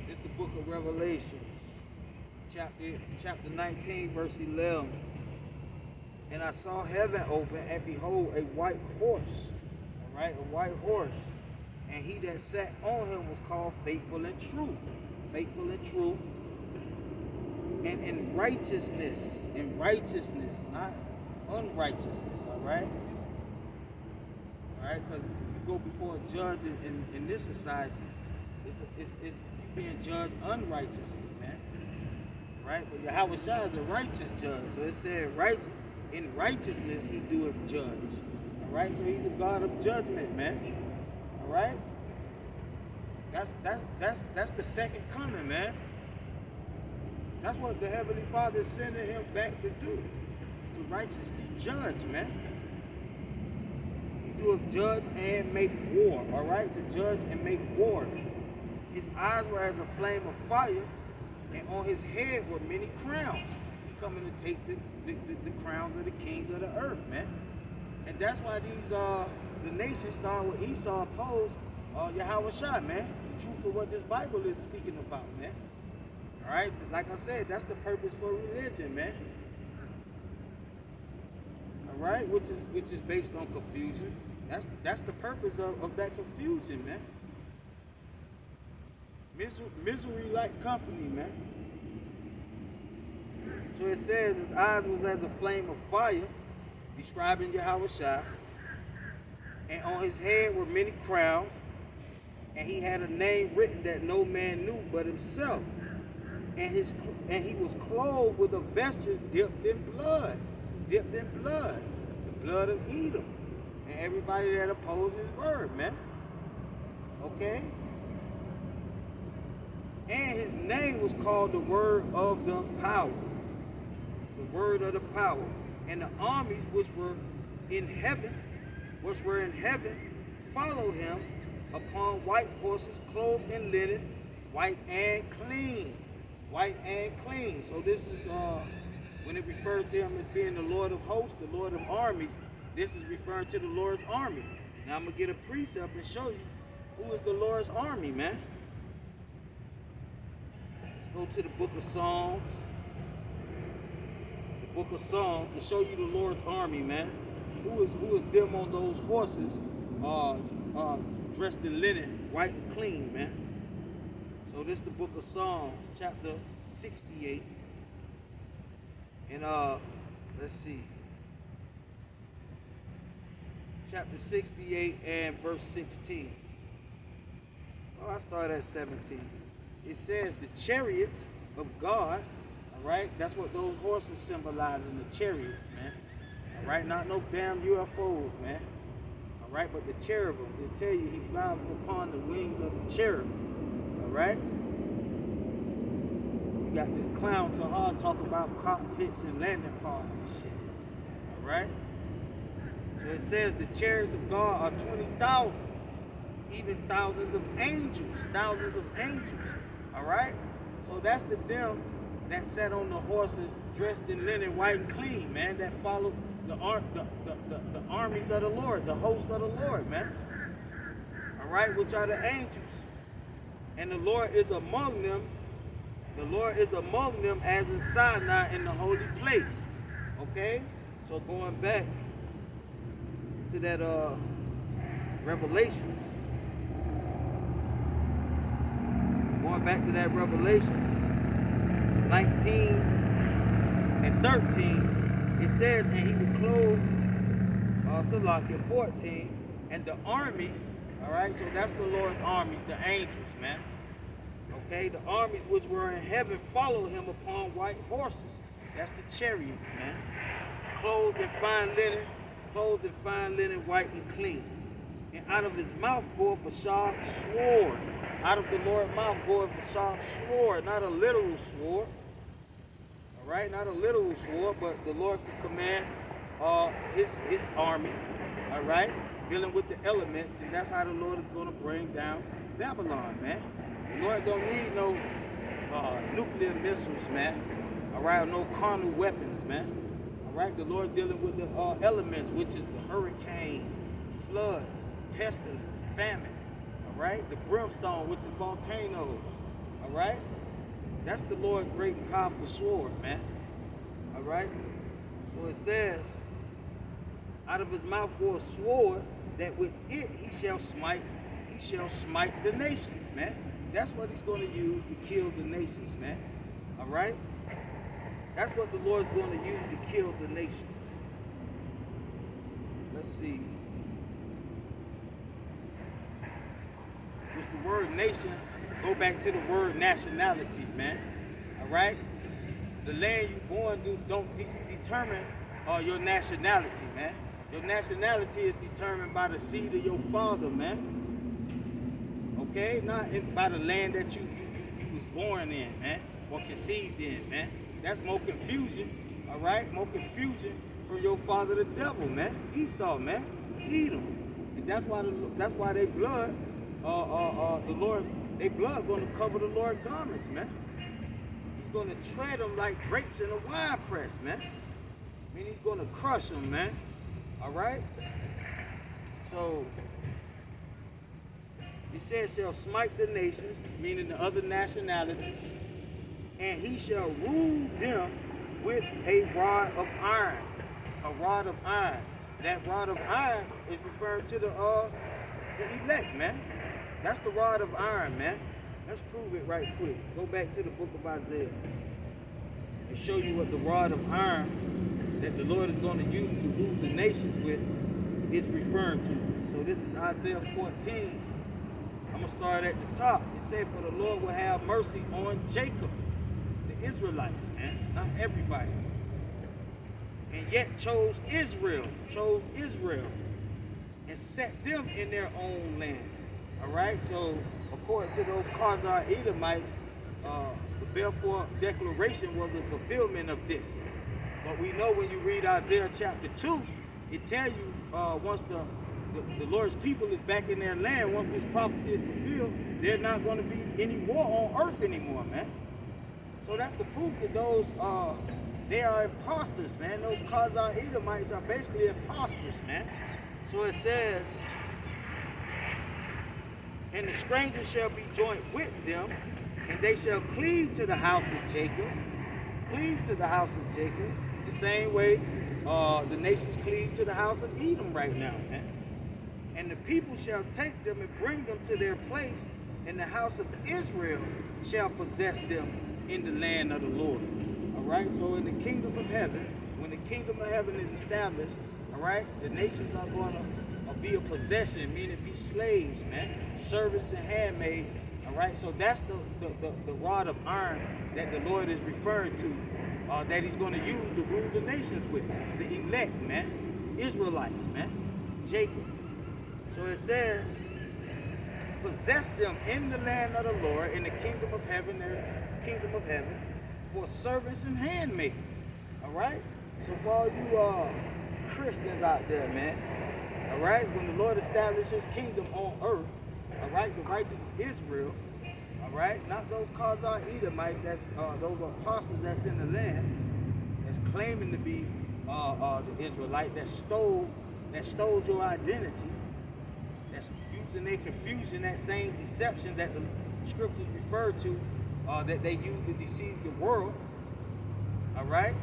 It's the book of Revelation, chapter 19, verse 11. And I saw heaven open, and behold, a white horse. All right, a white horse. And he that sat on him was called Faithful and True. Faithful and true. And in righteousness, not unrighteousness, all right? All right, because you go before a judge in this society, it's you being judged unrighteously, man. Right? But Yahawashi is a righteous judge. So it said, in righteousness he doeth judge. All right? So he's a God of judgment, man. All right? That's the second coming, man. That's what the Heavenly Father is sending him back to do. To righteously judge, man. He doeth judge and make war. All right? To judge and make war. His eyes were as a flame of fire, and on his head were many crowns. He's coming to take the crowns of the kings of the earth, man. And that's why these the nations starting with Esau oppose Yahawashi, man. The truth of what this Bible is speaking about, man. All right, like I said, that's the purpose for religion, man. All right, which is based on confusion. That's the purpose of that confusion, man. Misery-like company, man. So it says his eyes was as a flame of fire, describing Yahawashi, and on his head were many crowns, and he had a name written that no man knew but himself. And he was clothed with a vesture dipped in blood, the blood of Edom, and everybody that opposed his word, man. Okay? And his name was called the Word of the Power. The Word of the Power. And the armies which were in heaven, followed him upon white horses, clothed in linen, white and clean. White and clean. So this is when it refers to him as being the Lord of hosts, the Lord of armies, this is referring to the Lord's army. Now I'm gonna get a precept and show you who is the Lord's army, man. Go to the book of Psalms. The book of Psalms to show you the Lord's army, man. Who is them on those horses dressed in linen, white and clean, man. So this is the book of Psalms, chapter 68. And let's see. Chapter 68 and verse 16. Oh, I start at 17. It says the chariots of God, all right? That's what those horses symbolize in the chariots, man. All right, not no damn UFOs, man. All right, but the cherubims, they tell you he flies upon the wings of the cherub, all right? You got this clown Tahar talking about cockpits and landing pods and shit, all right? So it says the chariots of God are 20,000, even thousands of angels, all right? So that's the them that sat on the horses dressed in linen, white and clean, man, that followed the armies of the Lord, the hosts of the Lord, man. All right, which are the angels. And the Lord is among them. The Lord is among them as in Sinai in the holy place. Okay? So going back to that Revelations. Going back to that Revelations 19 and 13, it says, and he would clothe Salakia 14, and the armies, all right, so that's the Lord's armies, the angels, man. Okay, the armies which were in heaven followed him upon white horses. That's the chariots, man. Clothed in fine linen, white and clean. And out of his mouth goeth a sharp sword. Out of the Lord's mouth goeth a sharp sword, not a literal sword. All right, not a literal sword, but the Lord can command his army, all right, dealing with the elements, and that's how the Lord is going to bring down Babylon, man. The Lord don't need no nuclear missiles, man. All right, no carnal weapons, man. All right, the Lord dealing with the elements, which is the hurricanes, floods, pestilence, famine. right? The brimstone, which is volcanoes, all right? That's the Lord's great and powerful sword, man, all right? So it says, out of his mouth goes a sword, that with it he shall smite the nations, man. That's what he's going to use to kill the nations, man, all right? That's what the Lord's going to use to kill the nations. Let's see. With the word nations, go back to the word nationality, man. All right? The land you're born to don't determine your nationality, man. Your nationality is determined by the seed of your father, man. Okay? Not by the land that you was born in, man, or conceived in, man. That's more confusion, all right? More confusion from your father, the devil, man. Esau, man. Edom. And that's why they blood, the Lord, they blood going to cover the Lord's garments, man. He's going to tread them like grapes in a wine press, man. I mean, he's going to crush them, man. All right? So, he says, shall smite the nations, meaning the other nationalities, and he shall rule them with a rod of iron. A rod of iron. That rod of iron is referring to the elect, man. That's the rod of iron, man. Let's prove it right quick. Go back to the book of Isaiah and show you what the rod of iron that the Lord is going to use to rule the nations with is referring to. So this is Isaiah 14. I'm going to start at the top. It says, for the Lord will have mercy on Jacob, the Israelites, man. Not everybody. And yet chose Israel, and set them in their own land. All right, so according to those Khazar Edomites, the Balfour Declaration was a fulfillment of this. But we know when you read Isaiah chapter 2, it tells you once the Lord's people is back in their land, once this prophecy is fulfilled, there's not going to be any war on earth anymore, man. So that's the proof that those they are imposters, man. Those Khazar Edomites are basically imposters, man. So it says, and the stranger shall be joint with them, and they shall cleave to the house of Jacob. Cleave to the house of Jacob. The same way the nations cleave to the house of Edom right now, man. And the people shall take them and bring them to their place, and the house of Israel shall possess them in the land of the Lord. All right, so in the kingdom of heaven, when the kingdom of heaven is established, all right, the nations are going to be a possession, meaning be slaves, man, servants and handmaids. All right, so that's the rod of iron that the Lord is referring to, that he's going to use to rule the nations with, the elect, man, Israelites, man, Jacob. So it says, possess them in the land of the Lord, in the kingdom of heaven, for servants and handmaids. All right? So for all you Christians out there, man, all right, when the Lord established his kingdom on earth, all right, the righteous of Israel, all right, not those Khazar Edomites, that's those apostles that's in the land, that's claiming to be the Israelite, that stole your identity, that's using their confusion, that same deception that the scriptures refer to, that they use to deceive the world. All right?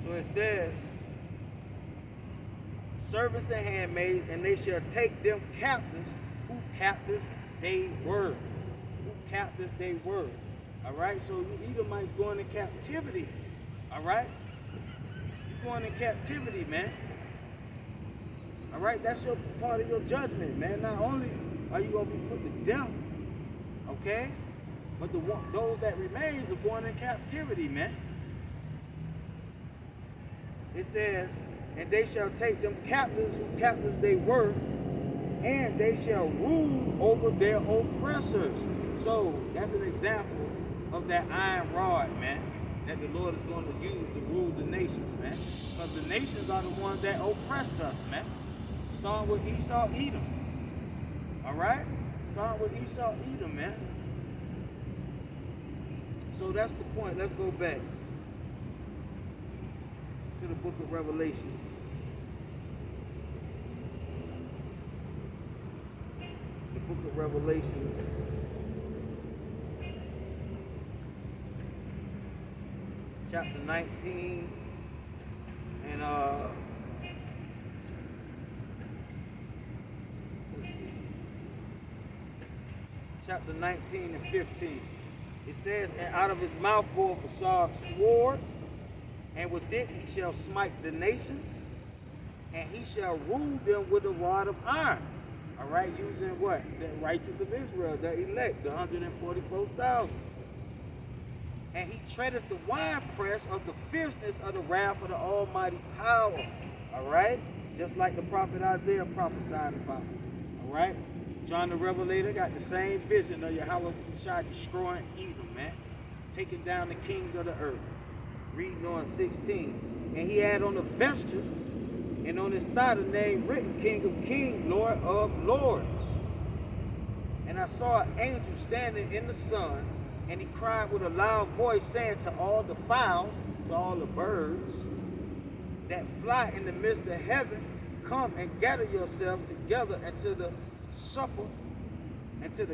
So it says, servants and handmaids, and they shall take them captives, who captives they were. Who captives they were. All right? So you Edomites going in captivity. All right? You're going in captivity, man. All right? That's your part of your judgment, man. Not only are you going to be put to death, okay? But those that remain are going in captivity, man. It says, and they shall take them captives, who captives they were, and they shall rule over their oppressors. So that's an example of that iron rod, man, that the Lord is going to use to rule the nations, man. Because the nations are the ones that oppress us, man. Starting with Esau, Edom. All right? Starting with Esau, Edom, man. So that's the point. Let's go back to the book of Revelation. book of Revelations. Chapter 19 and let's see. Chapter 19 and 15. It says, and out of his mouth goeth a sharp sword, and with it he shall smite the nations, and he shall rule them with a rod of iron. All right, using what? The righteous of Israel, the elect, the 144,000. And he treadeth the winepress of the fierceness of the wrath of the almighty power. All right? Just like the prophet Isaiah prophesied about. All right? John the Revelator got the same vision of Yahawashi destroying Edom, man. Taking down the kings of the earth. Reading on 16. And he had on the vesture and on his thigh the name written, King of Kings, Lord of Lords. And I saw an angel standing in the sun, and he cried with a loud voice, saying to all the fowls, to all the birds that fly in the midst of heaven, come and gather yourselves together into the supper, into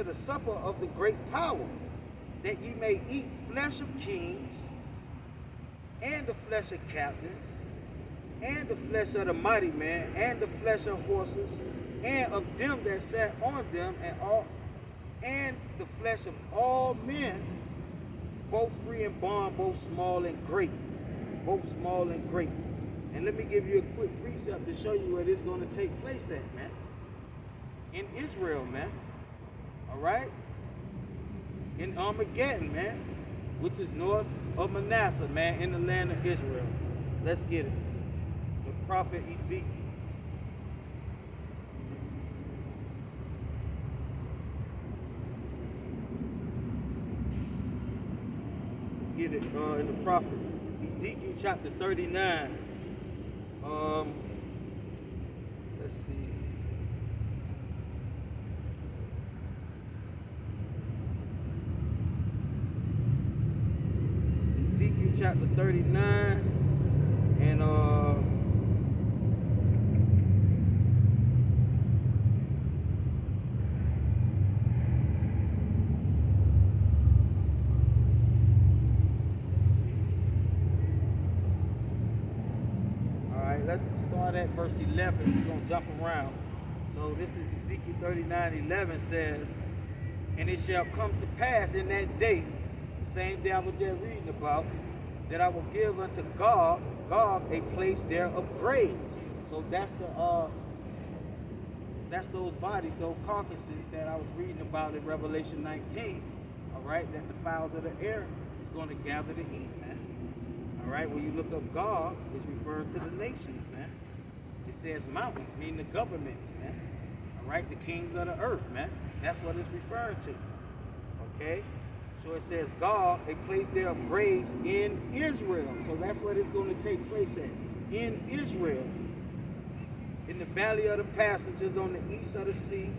the supper of the great power, that ye may eat flesh of kings, and the flesh of captains, and the flesh of the mighty man, and the flesh of horses, and of them that sat on them, and the flesh of all men, both free and bond, both small and great. Both small and great. And let me give you a quick precept to show you where this is going to take place at, man. In Israel, man. All right? In Armageddon, man. Which is north of Manasseh, man, in the land of Israel. Let's get it. The prophet Ezekiel. Get it in the prophet Ezekiel chapter 39. Let's see. Ezekiel chapter 39 and let's start at verse 11. We're going to jump around. So this is Ezekiel 39:11 says, and it shall come to pass in that day, the same day I was just reading about, that I will give unto Gog a place there of graves. So that's those bodies, those carcasses that I was reading about in Revelation 19. All right, that the fowls of the air is going to gather to eat, man. All right, when you look up Gog, it's referring to the nations, man. It says mountains, meaning the governments, man. All right, the kings of the earth, man. That's what it's referring to. Okay, so it says Gog, a place there of graves in Israel. So that's what it's going to take place at, in Israel. In the valley of the passages on the east of the sea,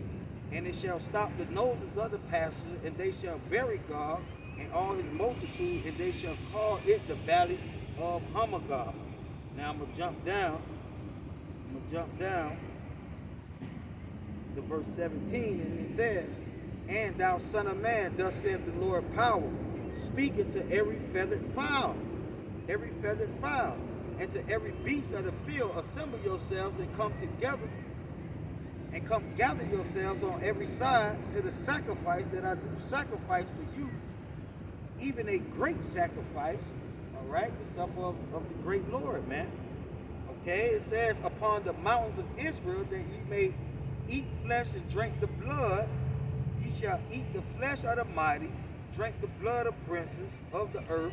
and it shall stop the noses of the passages, and they shall bury Gog and all his multitude, and they shall call it the valley of Hamagog. Now I'm going to jump down. To verse 17, and it says, and thou son of man, thus saith the Lord power, speaking to every feathered fowl, and to every beast of the field, assemble yourselves and come together, and come gather yourselves on every side to the sacrifice that I do sacrifice for you, even a great sacrifice, all right, the supper of the great Lord, man. Okay, it says, upon the mountains of Israel, that ye may eat flesh and drink the blood. Ye shall eat the flesh of the mighty, drink the blood of princes of the earth,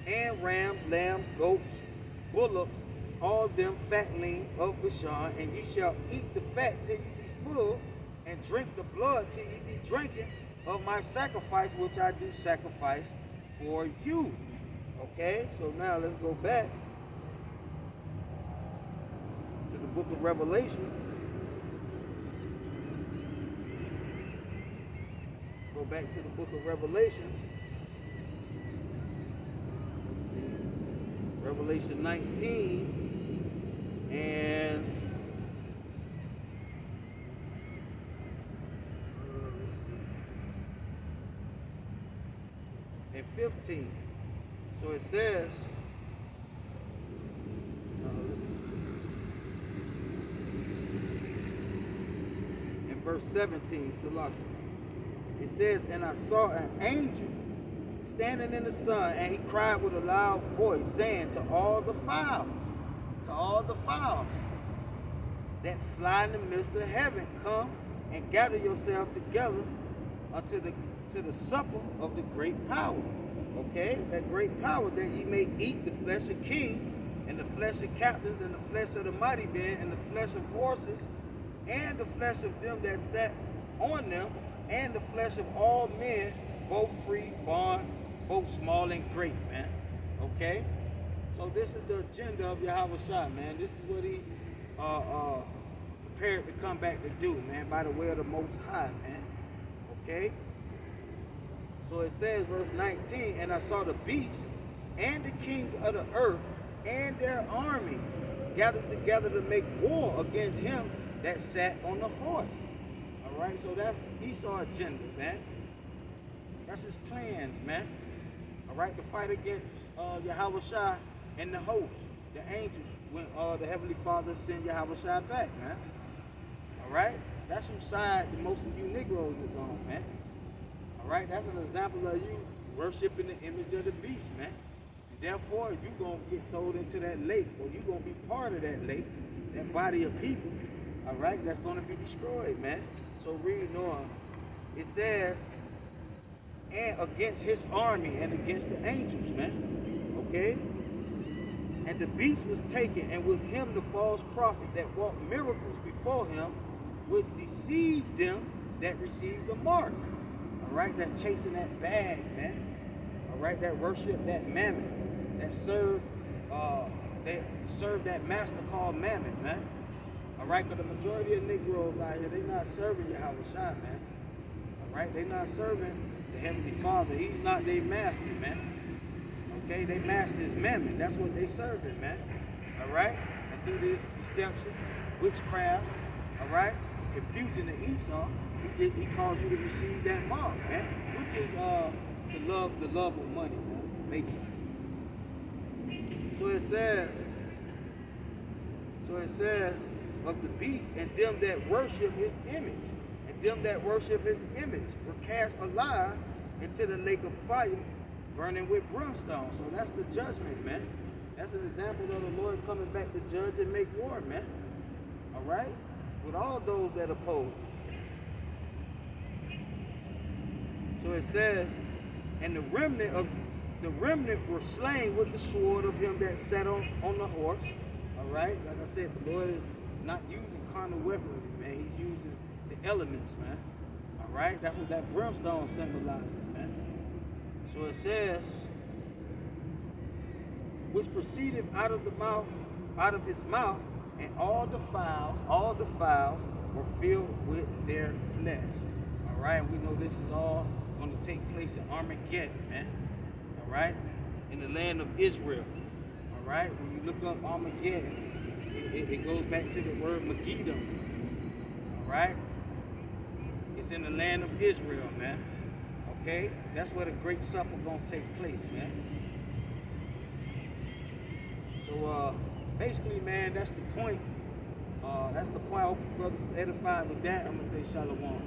and rams, lambs, goats, bullocks, all them fatling of Bashan, and ye shall eat the fat till ye be full, and drink the blood till ye be drinking of my sacrifice, which I do sacrifice for you. Okay, so now let's go back to the book of Revelations. Let's go back to the book of Revelations. Let's see. Revelation 19 and and 15. So it says, let's see, in verse 17, Salaki. It says, and I saw an angel standing in the sun, and he cried with a loud voice, saying to all the fowls that fly in the midst of heaven, come and gather yourselves together unto the supper of the great power. Okay, that great power, that ye may eat the flesh of kings, and the flesh of captains, and the flesh of the mighty men, and the flesh of horses, and the flesh of them that sat on them, and the flesh of all men, both free, bond, both small and great, man. Okay? So this is the agenda of Yahawashi, man. This is what he prepared to come back to do, man, by the way of the Most High, man. Okay? So it says, verse 19, and I saw the beasts and the kings of the earth and their armies gathered together to make war against him that sat on the horse. All right, so that's Esau's agenda, man. That's his plans, man. All right, to fight against Yahawashi and the host, the angels, when the Heavenly Father sent Yahawashi back, man. All right, that's whose side the most of you Negroes is on, man. All right, that's an example of you worshiping the image of the beast, man. And therefore, you're going to get thrown into that lake, or you're going to be part of that lake, that body of people, all right, that's going to be destroyed, man. So reading on, it says, and against his army and against the angels, man. Okay? And the beast was taken, and with him the false prophet that wrought miracles before him, which deceived them that received the mark. All right, that's chasing that bag, man. All right, that worship that mammon, that serve that master called mammon, man. All right, because the majority of Negroes out here, they not serving Yahawashi, man. All right, they not serving the Heavenly Father. He's not their master, man. Okay, their master is mammon. That's what they serving, man. All right, and through this deception, witchcraft, all right, confusion to Esau, he calls you to receive that mark, man, which is to love the love of money, man, basically. So it says of the beast, and them that worship his image, and them that worship his image were cast alive into the lake of fire, burning with brimstone. So that's the judgment, man. That's an example of the Lord coming back to judge and make war, man. All right, with all those that oppose. So it says, and the remnant were slain with the sword of him that sat on the horse. All right, like I said, the Lord is not using carnal weaponry, man. He's using the elements, man. All right, that's what that brimstone symbolizes, man. So it says, which proceeded out of his mouth, and all the fowls were filled with their flesh. All right, and we know this is all going to take place in Armageddon, man. All right, in the land of Israel. All right, when you look up Armageddon, it goes back to the word Megiddo. All right, it's in the land of Israel, man. Okay, that's where the great supper gonna take place, man. So basically, man, that's the point. That's the point. I hope you brothers edified with that. I'm gonna say shalom.